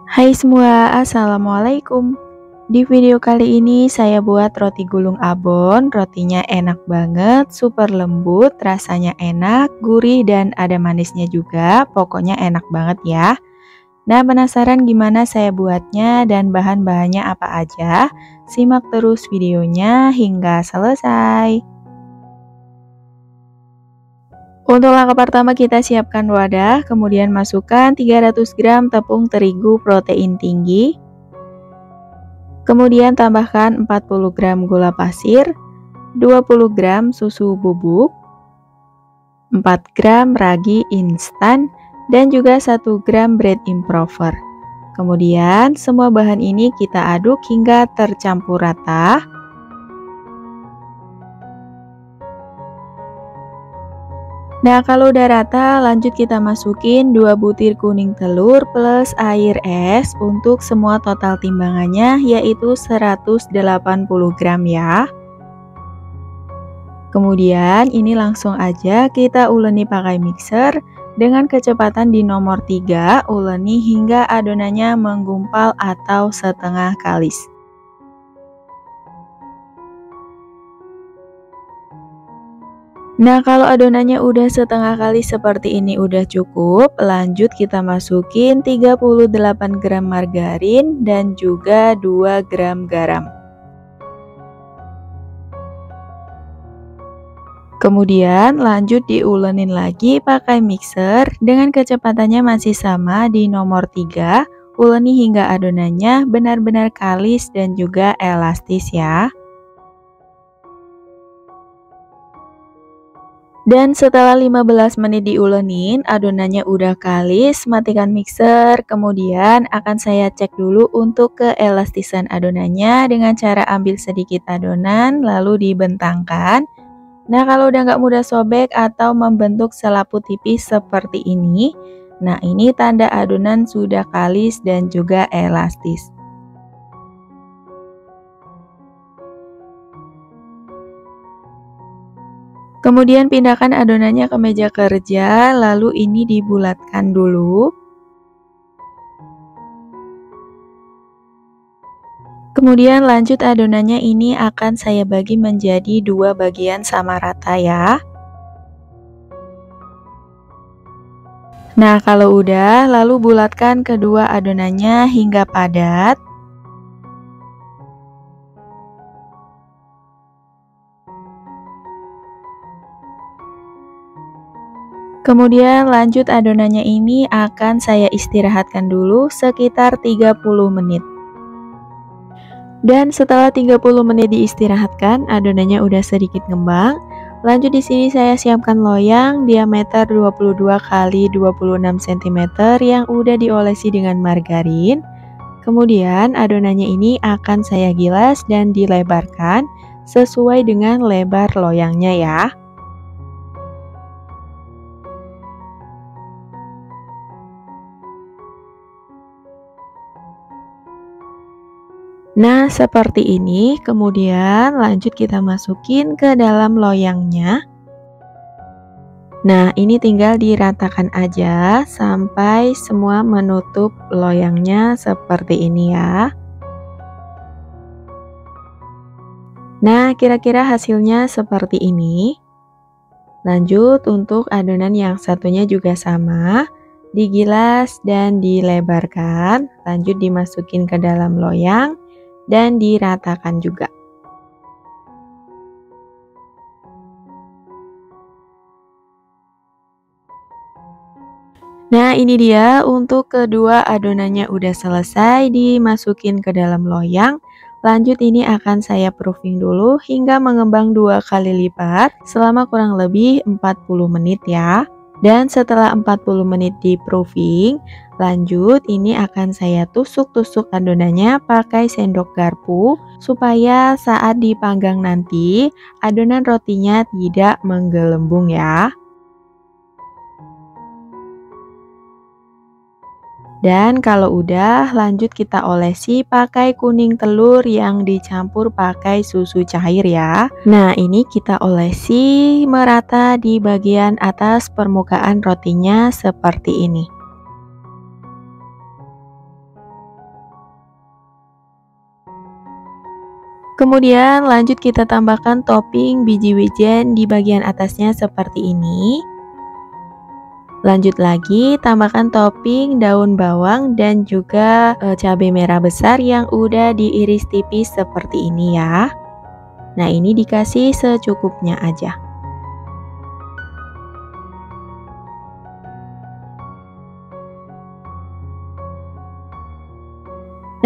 Hai semua, assalamualaikum. Di video kali ini saya buat roti gulung abon. Rotinya enak banget, super lembut, rasanya enak, gurih dan ada manisnya juga. Pokoknya enak banget ya. Nah, penasaran gimana saya buatnya dan bahan-bahannya apa aja? Simak terus videonya hingga selesai. Untuk langkah pertama kita siapkan wadah, kemudian masukkan 300 gram tepung terigu protein tinggi. Kemudian tambahkan 40 gram gula pasir, 20 gram susu bubuk, 4 gram ragi instan, dan juga 1 gram bread improver. Kemudian semua bahan ini kita aduk hingga tercampur rata. Nah, kalau udah rata, lanjut kita masukin 2 butir kuning telur plus air es untuk semua total timbangannya yaitu 180 gram ya. Kemudian ini langsung aja kita uleni pakai mixer dengan kecepatan di nomor 3, uleni hingga adonannya menggumpal atau setengah kalis. Nah, kalau adonannya udah setengah kali seperti ini udah cukup, lanjut kita masukin 38 gram margarin dan juga 2 gram garam. Kemudian lanjut diulenin lagi pakai mixer dengan kecepatannya masih sama di nomor 3, uleni hingga adonannya benar-benar kalis dan juga elastis ya. Dan setelah 15 menit diulenin, adonannya udah kalis, matikan mixer. Kemudian akan saya cek dulu untuk keelastisan adonannya dengan cara ambil sedikit adonan lalu dibentangkan. Nah, kalau udah nggak mudah sobek atau membentuk selaput tipis seperti ini, nah ini tanda adonan sudah kalis dan juga elastis. Kemudian pindahkan adonannya ke meja kerja, lalu ini dibulatkan dulu. Kemudian lanjut adonannya ini akan saya bagi menjadi 2 bagian sama rata ya. Nah, kalau udah, lalu bulatkan kedua adonannya hingga padat. Kemudian lanjut adonannya ini akan saya istirahatkan dulu sekitar 30 menit. Dan setelah 30 menit diistirahatkan, adonannya udah sedikit ngembang. Lanjut di sini saya siapkan loyang diameter 22 x 26 cm yang udah diolesi dengan margarin. Kemudian adonannya ini akan saya gilas dan dilebarkan sesuai dengan lebar loyangnya ya. Nah, seperti ini. Kemudian lanjut kita masukin ke dalam loyangnya. Nah, ini tinggal diratakan aja sampai semua menutup loyangnya seperti ini ya. Nah, kira-kira hasilnya seperti ini. Lanjut untuk adonan yang satunya juga sama, digilas dan dilebarkan, lanjut dimasukin ke dalam loyang dan diratakan juga. Nah, ini dia untuk kedua adonannya udah selesai dimasukin ke dalam loyang. Lanjut ini akan saya proofing dulu hingga mengembang 2 kali lipat selama kurang lebih 40 menit ya. Dan setelah 40 menit di proofing, lanjut ini akan saya tusuk-tusuk adonannya pakai sendok garpu supaya saat dipanggang nanti adonan rotinya tidak menggelembung ya. Dan kalau udah, lanjut kita olesi pakai kuning telur yang dicampur pakai susu cair ya. Nah, ini kita olesi merata di bagian atas permukaan rotinya seperti ini. Kemudian lanjut kita tambahkan topping biji wijen di bagian atasnya seperti ini. Lanjut lagi tambahkan topping daun bawang dan juga cabai merah besar yang udah diiris tipis seperti ini ya. Nah, ini dikasih secukupnya aja.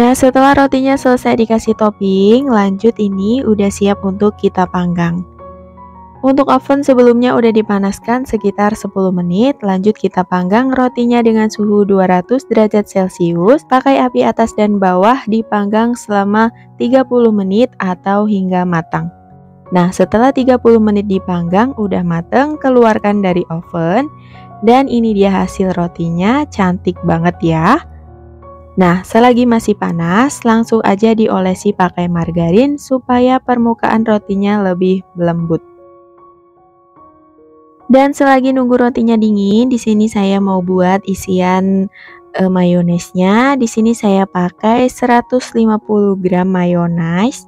Nah, setelah rotinya selesai dikasih topping, lanjut ini udah siap untuk kita panggang. Untuk oven sebelumnya udah dipanaskan sekitar 10 menit, lanjut kita panggang rotinya dengan suhu 200 derajat Celcius, pakai api atas dan bawah dipanggang selama 30 menit atau hingga matang. Nah, setelah 30 menit dipanggang udah mateng, keluarkan dari oven, dan ini dia hasil rotinya, cantik banget ya. Nah, selagi masih panas, langsung aja diolesi pakai margarin supaya permukaan rotinya lebih lembut. Dan selagi nunggu rotinya dingin, di sini saya mau buat isian mayonesnya. Di sini saya pakai 150 gram mayones.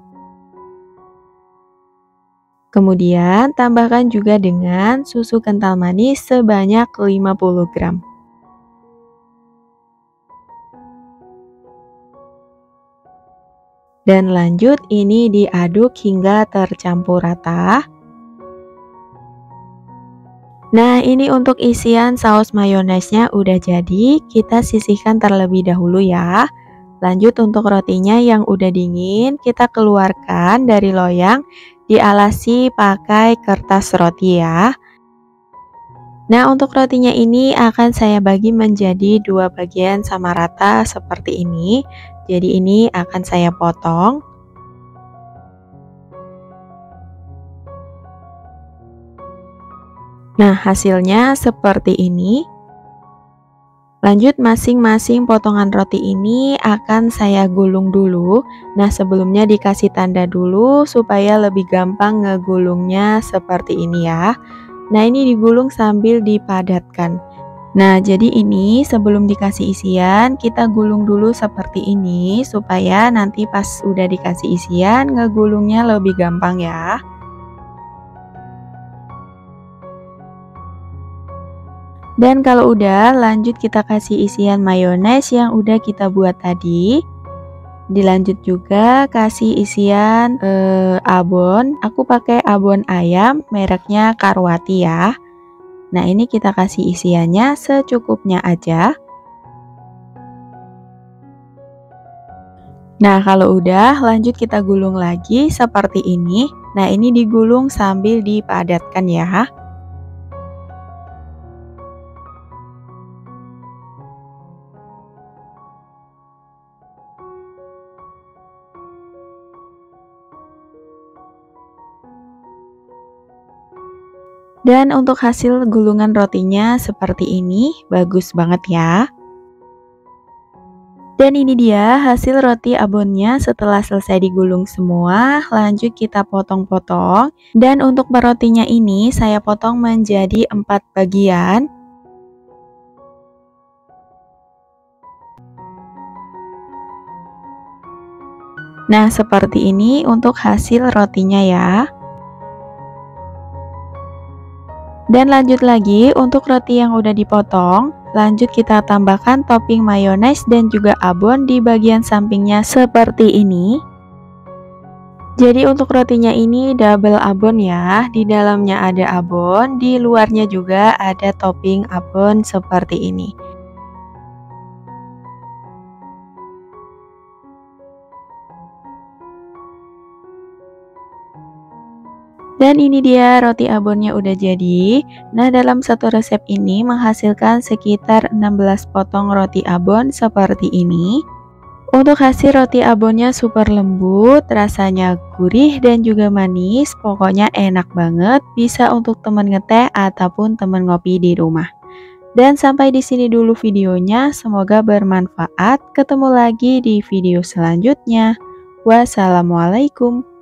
Kemudian tambahkan juga dengan susu kental manis sebanyak 50 gram. Dan lanjut ini diaduk hingga tercampur rata. Nah, ini untuk isian saus mayonesnya udah jadi, kita sisihkan terlebih dahulu ya. Lanjut untuk rotinya yang udah dingin, kita keluarkan dari loyang, dialasi pakai kertas roti ya. Nah, untuk rotinya ini akan saya bagi menjadi dua bagian sama rata seperti ini. Jadi ini akan saya potong. Nah, hasilnya seperti ini. Lanjut masing-masing potongan roti ini akan saya gulung dulu. Nah, sebelumnya dikasih tanda dulu supaya lebih gampang ngegulungnya seperti ini ya. Nah, ini digulung sambil dipadatkan. Nah, jadi ini sebelum dikasih isian, kita gulung dulu seperti ini supaya nanti pas udah dikasih isian, ngegulungnya lebih gampang ya. Dan kalau udah, lanjut kita kasih isian mayones yang udah kita buat tadi. Dilanjut juga kasih isian abon. Aku pakai abon ayam, mereknya Karwati ya. Nah, ini kita kasih isiannya secukupnya aja. Nah, kalau udah, lanjut kita gulung lagi seperti ini. Nah, ini digulung sambil dipadatkan ya. Dan untuk hasil gulungan rotinya seperti ini, bagus banget ya. Dan ini dia hasil roti abonnya setelah selesai digulung semua. Lanjut kita potong-potong. Dan untuk rotinya ini saya potong menjadi 4 bagian. Nah, seperti ini untuk hasil rotinya ya. Dan lanjut lagi untuk roti yang udah dipotong, lanjut kita tambahkan topping mayones dan juga abon di bagian sampingnya seperti ini. Jadi untuk rotinya ini double abon ya, di dalamnya ada abon, di luarnya juga ada topping abon seperti ini. Dan ini dia roti abonnya udah jadi. Nah, dalam satu resep ini menghasilkan sekitar 16 potong roti abon seperti ini. Untuk hasil roti abonnya super lembut, rasanya gurih dan juga manis. Pokoknya enak banget, bisa untuk teman ngeteh ataupun teman ngopi di rumah. Dan sampai di sini dulu videonya, semoga bermanfaat. Ketemu lagi di video selanjutnya. Wassalamualaikum.